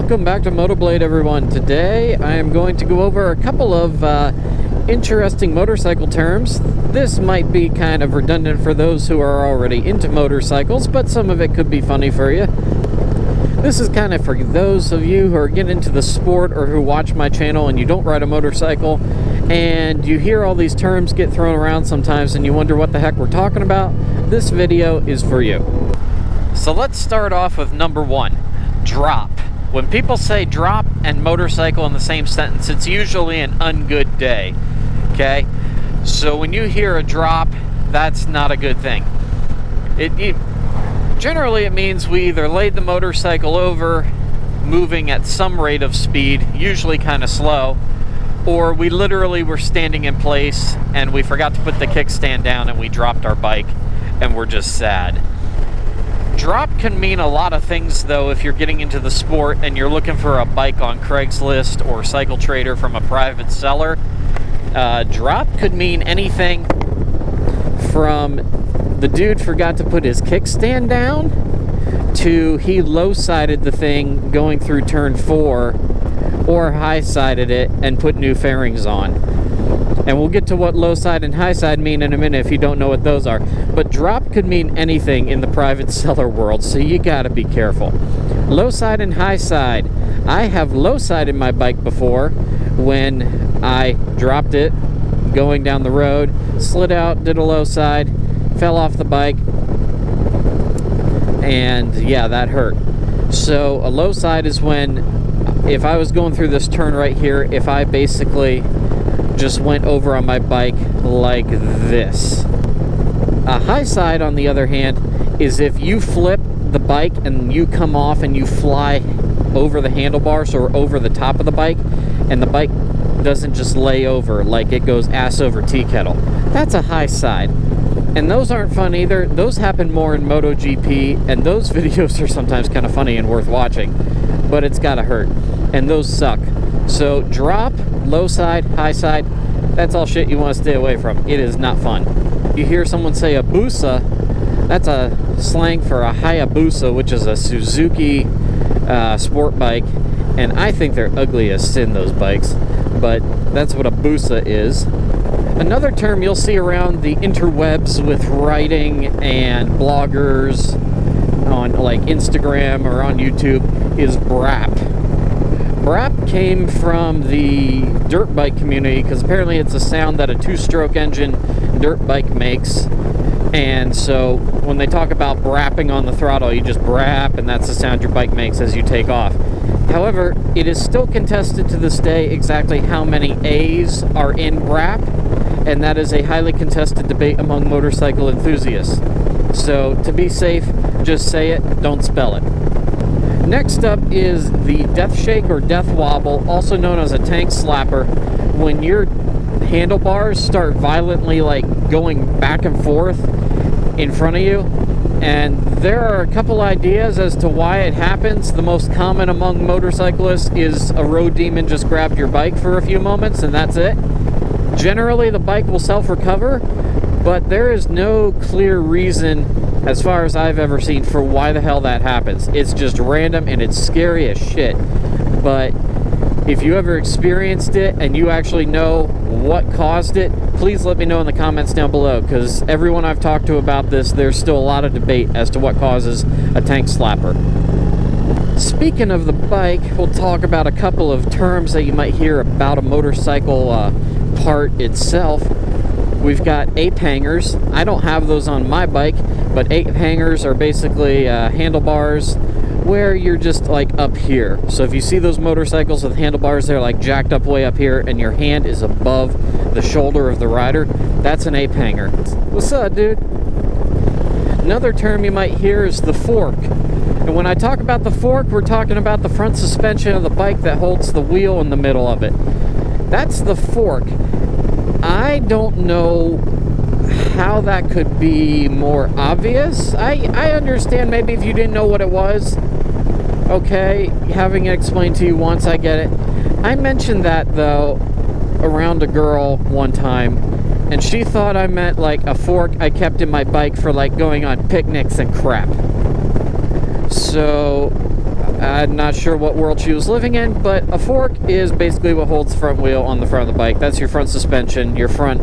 Welcome back to MOTOBLADE, everyone. Today I am going to go over a couple of interesting motorcycle terms. This might be kind of redundant for those who are already into motorcycles, but some of it could be funny for you. This is kind of for those of you who are getting into the sport or who watch my channel and you don't ride a motorcycle and you hear all these terms get thrown around sometimes and you wonder what the heck we're talking about. This video is for you. So let's start off with number one, drop. When people say drop and motorcycle in the same sentence, it's usually an ungood day, okay? So when you hear a drop, that's not a good thing. Generally, it means we either laid the motorcycle over, moving at some rate of speed, usually kind of slow, or we literally were standing in place and we forgot to put the kickstand down and we dropped our bike and we're just sad. Drop can mean a lot of things, though, if you're getting into the sport and you're looking for a bike on Craigslist or Cycle Trader from a private seller. Drop could mean anything from the dude forgot to put his kickstand down to he low-sided the thing going through turn 4 or high-sided it and put new fairings on. And we'll get to what low side and high side mean in a minute if you don't know what those are. But drop could mean anything in the private seller world, so you gotta be careful. Low side and high side. I have low sided my bike before when I dropped it going down the road, slid out, did a low side, fell off the bike, and yeah, that hurt. So a low side is when, if I was going through this turn right here, if I basically just went over on my bike like this. A high side, on the other hand, is if you flip the bike and you come off and you fly over the handlebars or over the top of the bike, and the bike doesn't just lay over like it goes ass over tea kettle. That's a high side. And those aren't fun either. Those happen more in MotoGP, and those videos are sometimes kind of funny and worth watching, but it's gotta hurt. And those suck. So drop, low side, high side, that's all shit you want to stay away from. It is not fun. You hear someone say a busa, that's a slang for a Hayabusa, which is a Suzuki sport bike, and I think they're ugly as sin, those bikes, but that's what a busa is. Another term you'll see around the interwebs with writing and bloggers on like Instagram or on YouTube is Braap. Braap came from the dirt bike community because apparently it's a sound that a two-stroke engine dirt bike makes. And so when they talk about brapping on the throttle, you just brap, and that's the sound your bike makes as you take off. However, it is still contested to this day exactly how many A's are in Braap, and that is a highly contested debate among motorcycle enthusiasts. So to be safe, just say it, don't spell it. Next up is the death shake or death wobble, also known as a tank slapper, when your handlebars start violently like going back and forth in front of you. And there are a couple ideas as to why it happens. The most common among motorcyclists is a road demon just grabbed your bike for a few moments and that's it. Generally the bike will self-recover, but there is no clear reason as far as I've ever seen for why the hell that happens. It's just random and it's scary as shit. But if you ever experienced it and you actually know what caused it, please let me know in the comments down below, because everyone I've talked to about this, there's still a lot of debate as to what causes a tank slapper. Speaking of the bike, we'll talk about a couple of terms that you might hear about a motorcycle part itself. We've got ape hangers. I don't have those on my bike, but ape hangers are basically handlebars where you're just like up here. So if you see those motorcycles with handlebars, they're like jacked up way up here and your hand is above the shoulder of the rider, that's an ape hanger. What's up, dude? Another term you might hear is the fork. And when I talk about the fork, we're talking about the front suspension of the bike that holds the wheel in the middle of it. That's the fork. I don't know how that could be more obvious. I understand maybe if you didn't know what it was. Okay, having it explained to you once, I get it. I mentioned that, though, around a girl one time, and she thought I meant like a fork I kept in my bike for like going on picnics and crap. So I'm not sure what world she was living in, but a fork is basically what holds the front wheel on the front of the bike. That's your front suspension, your front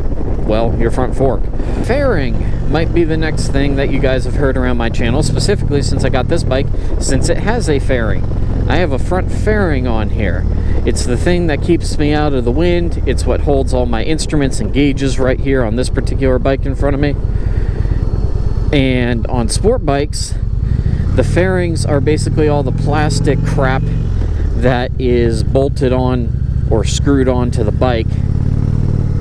fork. Fairing might be the next thing that you guys have heard around my channel, specifically since I got this bike, since it has a fairing. I have a front fairing on here. It's the thing that keeps me out of the wind. It's what holds all my instruments and gauges right here on this particular bike in front of me. And on sport bikes, the fairings are basically all the plastic crap that is bolted on or screwed onto the bike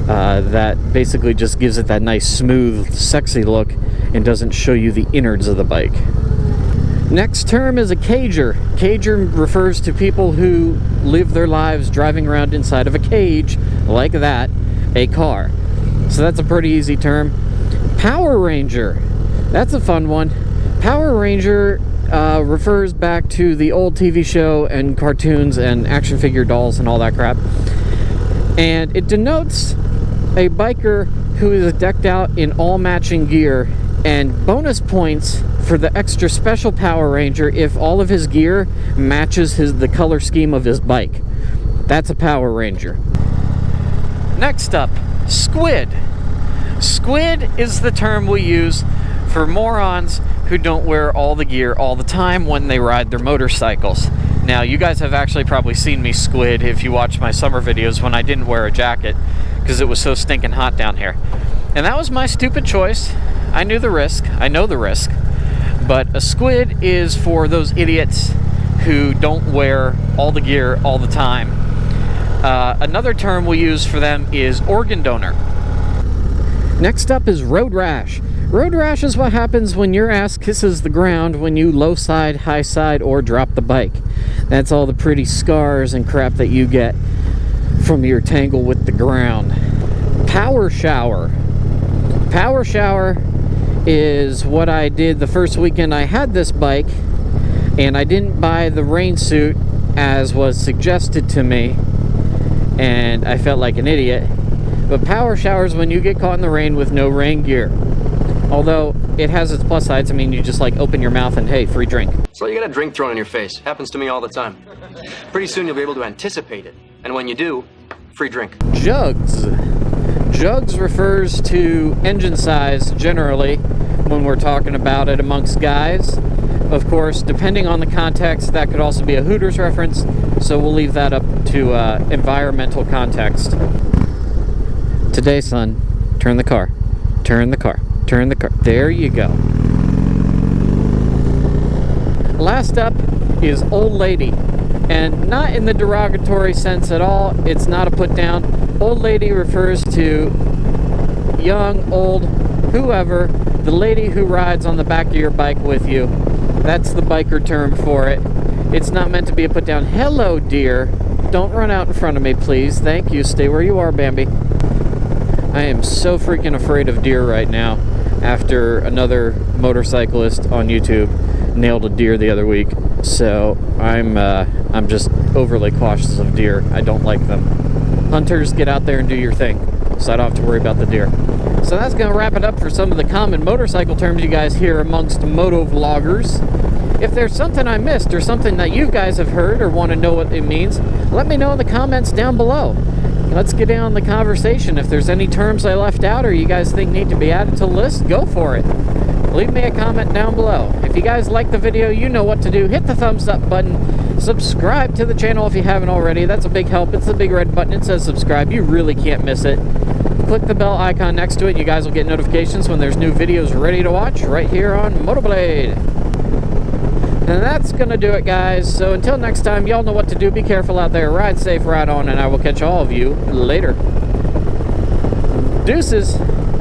that basically just gives it that nice, smooth, sexy look and doesn't show you the innards of the bike. Next term is a cager. Cager refers to people who live their lives driving around inside of a cage like that, a car. So that's a pretty easy term. Power Ranger. That's a fun one. Power Ranger refers back to the old TV show and cartoons and action figure dolls and all that crap. And it denotes a biker who is decked out in all matching gear, and bonus points for the extra special Power Ranger if all of his gear matches the color scheme of his bike. That's a Power Ranger. Next up, squid. Squid is the term we use for morons who don't wear all the gear all the time when they ride their motorcycles. Now, you guys have actually probably seen me squid if you watch my summer videos when I didn't wear a jacket because it was so stinking hot down here. And that was my stupid choice. I knew the risk. I know the risk. But a squid is for those idiots who don't wear all the gear all the time. Another term we use for them is organ donor. Next up is road rash. Road rash is what happens when your ass kisses the ground when you low side, high side, or drop the bike. That's all the pretty scars and crap that you get from your tangle with the ground. Power shower. Power shower is what I did the first weekend I had this bike, and I didn't buy the rain suit as was suggested to me, and I felt like an idiot. But power showers when you get caught in the rain with no rain gear. Although it has its plus sides. I mean, you just like open your mouth and hey, free drink. So you get a drink thrown in your face. Happens to me all the time. Pretty soon you'll be able to anticipate it. And when you do, free drink. Jugs. Jugs refers to engine size generally when we're talking about it amongst guys. Of course, depending on the context, that could also be a Hooters reference. So we'll leave that up to environmental context. Today, son, turn the car. Turn the car. Turn the car. There you go. Last up is old lady. And not in the derogatory sense at all. It's not a put down. Old lady refers to young, old, whoever, the lady who rides on the back of your bike with you. That's the biker term for it. It's not meant to be a put down. Hello, dear. Don't run out in front of me, please. Thank you. Stay where you are, Bambi. I am so freaking afraid of deer right now after another motorcyclist on YouTube nailed a deer the other week. So I'm just overly cautious of deer. I don't like them. Hunters, get out there and do your thing, so I don't have to worry about the deer. So that's going to wrap it up for some of the common motorcycle terms you guys hear amongst motovloggers. If there's something I missed or something that you guys have heard or want to know what it means, let me know in the comments down below. Let's get in on the conversation. If there's any terms I left out or you guys think need to be added to the list, go for it. Leave me a comment down below. If you guys like the video, you know what to do. Hit the thumbs up button. Subscribe to the channel if you haven't already. That's a big help. It's the big red button. It says subscribe. You really can't miss it. Click the bell icon next to it. You guys will get notifications when there's new videos ready to watch right here on MOTOBLADE. And that's going to do it, guys. So until next time, y'all know what to do. Be careful out there. Ride safe, ride on, and I will catch all of you later. Deuces.